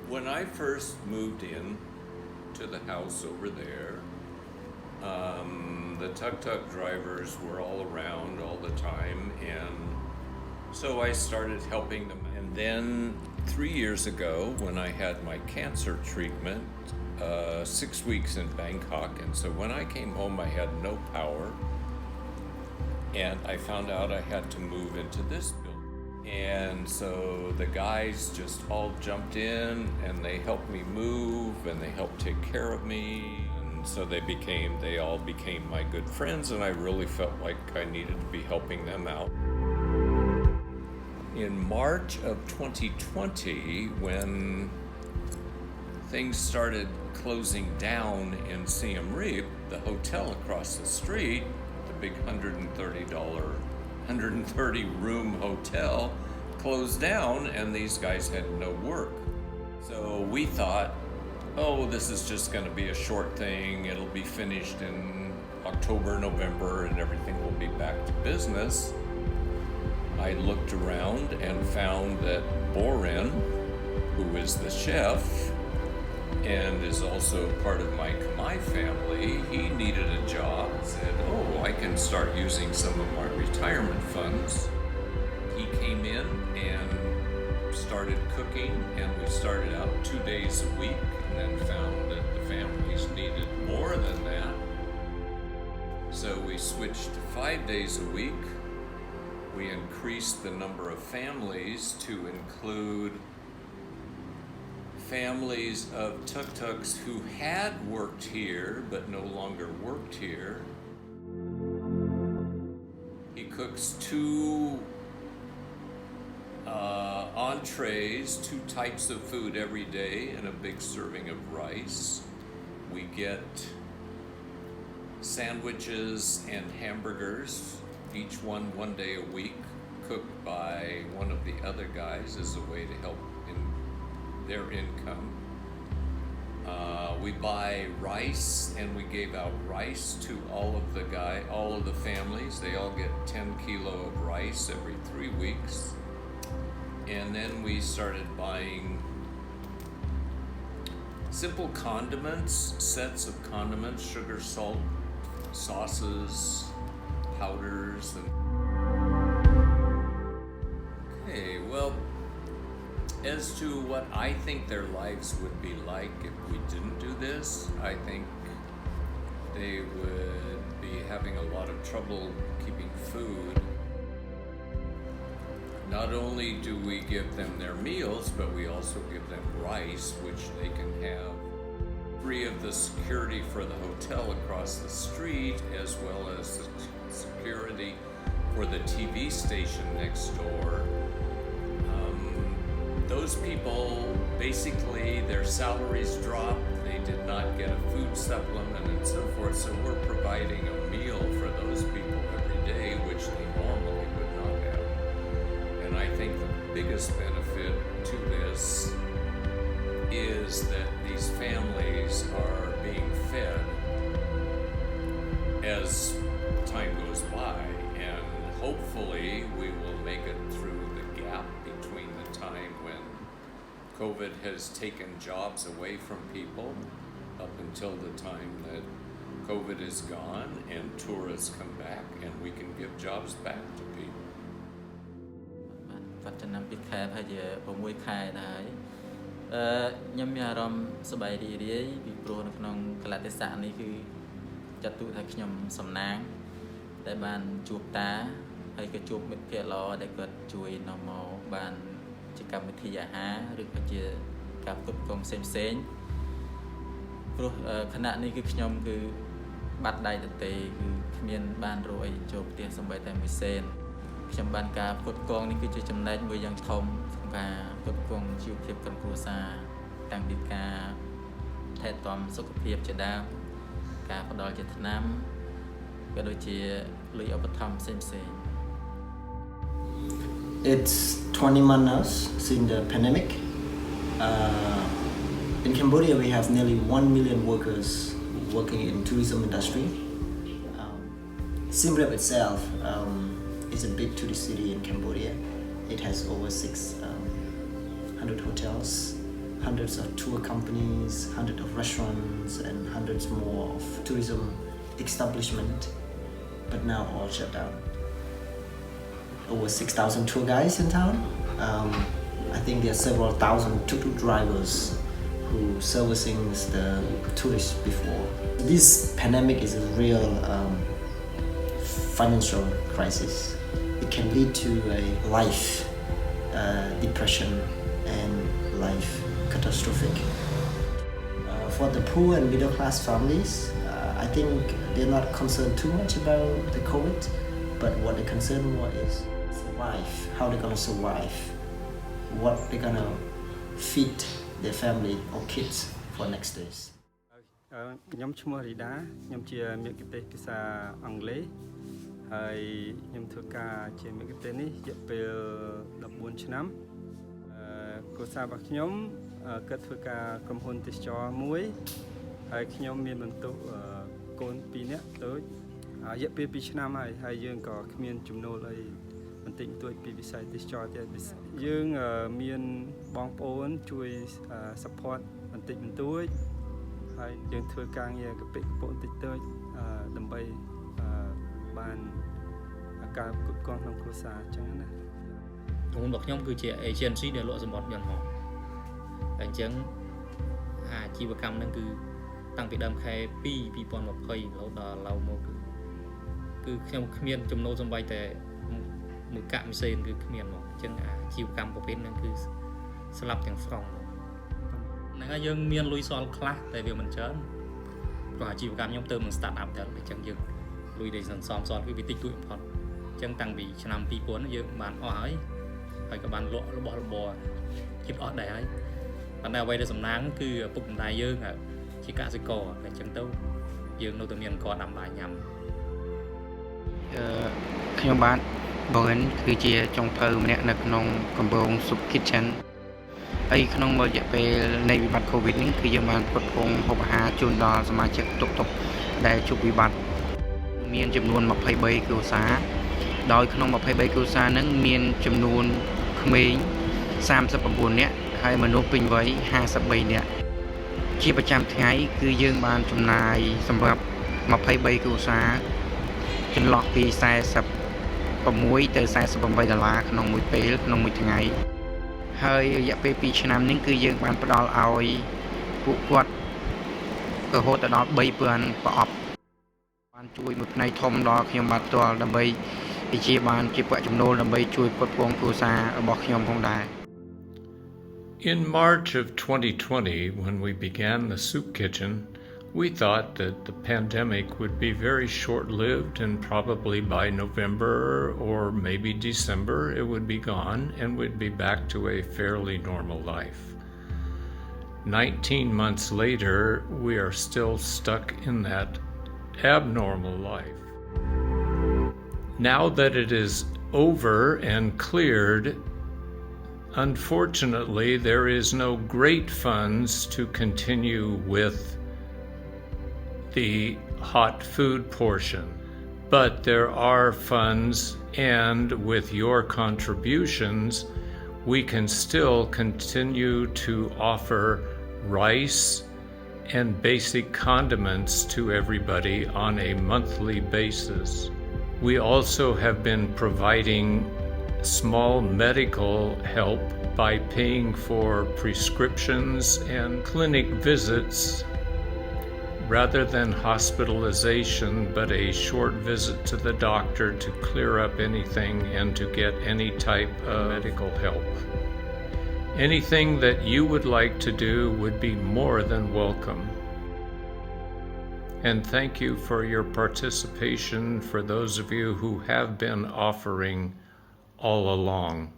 When I first moved in to the house over there, the Tuk Tuk drivers were all around all the time, and so I started helping them. And then 3 years ago, when I had my cancer treatment, 6 weeks in Bangkok, and so when I came home, I had no power, and I found out I had to move into this building. And so the guys just all jumped in and they helped me move and they helped take care of me. And so they all became my good friends, and I really felt like I needed to be helping them out. In March of 2020, when things started closing down in Siem Reap, the hotel across the street, the big $130 room hotel, closed down, and these guys had no work. So we thought, oh, this is just going to be a short thing. It'll be finished in October, November, and everything will be back to business. I looked around and found that Boren, who is the chef and is also part of my Khmer family, he needed a job. Said, oh, I can start using some of my retirement funds. He came in and started cooking, and we started out 2 days a week, and then found that the families needed more than that. So we switched to 5 days a week. We increased the number of families to include families of tuk-tuks who had worked here but no longer worked here. He cooks 2 entrees, 2 types of food every day, and a big serving of rice. We get sandwiches and hamburgers, each one day a week, cooked by one of the other guys as a way to help in their income. We buy rice, and we gave out rice to all of the families. They all get 10 kilo of rice every 3 weeks. And then we started buying simple condiments, sets of condiments, sugar, salt, sauces, powders. Okay, well, as to what I think their lives would be like if we didn't do this, I think they would be having a lot of trouble keeping food. Not only do we give them their meals, but we also give them rice, which they can have free of the security for the hotel across the street, as well as the security for the TV station next door. Those people, basically, their salaries dropped, they did not get a food supplement and so forth, so we're providing a meal for those people every day, which they normally would not have. And I think the biggest benefit to this is that these families are being fed as time goes by, and hopefully we will make it through the gap between the time when COVID has taken jobs away from people up until the time that COVID is gone and tourists come back and we can give jobs back to people. គាត់ចំណាំពីខែប្រហែលជា6ខែដែរខ្ញុំមានអារម្មណ៍សប្បាយរីករាយពីព្រោះនៅក្នុងកលៈទេសៈនេះគឺចាត់ទុកថាខ្ញុំសំណាងដែលបានជួបតាហើយក៏ជួបមិត្តភក្តិល្អដែលគាត់ជួយនាំមកបានជាកម្មវិធីអាហារឬក៏ជាការផ្គត់ផ្គង់ផ្សេងៗព្រោះខណៈនេះគឺខ្ញុំគឺបាត់ដៃទទេគឺគ្មានបានរកអីចូលផ្ទះសូម្បីតែមួយសេនខ្ញុំបានការផ្គត់ផ្គង់នេះគឺជាចំណែកមួយយ៉ាងធំក្នុងការផ្គត់ផ្គង់ជីវភាពក្រុមគ្រួសារតាំងពីការថែទាំសុខភាពជាដើមការផ្ដល់ជាថ្នាំក៏ដូចជាលុយឧបត្ថម្ភផ្សេងៗ It's 20 months now since the pandemic. In Cambodia, we have nearly 1 million workers working in tourism industry. Siem Reap itself is a big tourist city in Cambodia. It has over 600 hotels, hundreds of tour companies, hundreds of restaurants, and hundreds more of tourism establishments, but now all shut down. Over 6,000 tour guides in town. I think there are several thousand Tuk Tuk drivers who servicing the tourists before. This pandemic is a real financial crisis. It can lead to a life depression and life catastrophic. For the poor and middle class families, I think they're not concerned too much about the COVID, but what they're concerned more is survive, how they're gonna survive, what they're gonna feed their family or kids for next days. ខ្ញុំឈ្មោះរីដាខ្ញុំជាមេគទេសភាសាអង់គ្លេសហើយខ្ញុំធ្វើការជាមេគទេសនេះរយៈពេល14ឆ្នាំគ្រួសាររបស់ខ្ញុំគាត់ធ្វើការក្រុមហ៊ុនទេសចរមួយហើយខ្ញុំមានបន្ទុកកូន2នាក់តូចរយៈពេល2ឆ្នាំហើយយើងក៏គ្មានចំណូលអីបន្តិចបន្តួចពីវិស័យទេសចរទៀតយើងមានបងប្អូនជួយ support បន្តិចបន្តួចហើយយើងធ្វើការងារកពិកពបន្តិចតូចដើម្បីបានការគ្រប់គ្រងក្នុងគ្រួសារអញ្ចឹងណាក្រុមហ៊ុនរបស់ខ្ញុំគឺជា agency ដែលលក់សម្បត្តិយន្តហោះតែអញ្ចឹងអាជីវកម្មហ្នឹងគឺតាំងពីដើមខែ2 2020រហូតដល់ឡៅមកគឺខ្ញុំគ្មានចំណូលសំបីតែមួយកាក់មួយសេនគឺគ្មានមកអញ្ចឹងអាជីវកម្មប្រភេទហ្នឹងគឺស្លាប់ទាំងស្រុងហ្នឹងហើយយើងមានលុយសល់ខ្លះតែវាមិនច្រើនព្រោះអាជីវកម្មខ្ញុំទៅនឹង start up ដែរអញ្ចឹងយើងលុយដែលសន្សំសល់គឺវាតិចតួចបំផុតអញ្ចឹងតាំងពីឆ្នាំ2000យើងបានអស់ហើយក៏បានលក់របស់របរជិតអស់ដែរហើយប៉ុន្តែអ្វីដែលសំណាងគឺពុកម្ដាយយើងជាកសិករតែអញ្ចឹងទៅយើងនៅតែមានអង្គដាំបាយញ៉ាំខ្ញុំបាទបងឯងគឺជាចុងភៅម្នាក់នៅក្នុងកំពង់ Soup Kitchen ហើយក្នុងរយៈពេលនៃវិបត្តិ COVID នេះគឺយើងបានផ្គត់ផ្គង់ហូបអាហារជូនដល់សមាជិកទុកដែលជួបវិបត្តិមានចំនួន23គ្រួសារដោយក្នុង23គ្រួសារហ្នឹងមានចំនួនក្មេង39នាក់ហើយមនុស្សពេញវ័យ53នាក់ជាប្រចាំថ្ងៃគឺយើងបានចំណាយសម្រាប់23គ្រួសារចន្លោះពី46ទៅ48ដុល្លារក្នុងមួយពេលក្នុងមួយថ្ងៃហើយរយៈពេល2ឆ្នាំនេះគឺយើងបានផ្ដល់ឲ្យពួកគាត់រហូតដល់3000ប្រអប់បានជួយមួយផ្នែកធំដល់ខ្ញុំបាទផ្ទាល់ដើម្បីជាបានជាប្រាក់ចំណូលដើម្បីជួយផ្គត់ផ្គង់គ្រួសាររបស់ខ្ញុំផងដែរ In March of 2020, when we began the soup kitchen, we thought that the pandemic would be very short-lived and probably by November or maybe December it would be gone and we'd be back to a fairly normal life. 19 months later, we are still stuck in that abnormal life. Now that it is over and cleared, unfortunately, there is no great funds to continue with the hot food portion, but there are funds, and with your contributions, we can still continue to offer rice and basic condiments to everybody on a monthly basis. We also have been providing small medical help by paying for prescriptions and clinic visits rather than hospitalization, but a short visit to the doctor to clear up anything and to get any type of medical help. Anything that you would like to do would be more than welcome. And thank you for your participation for those of you who have been offering all along.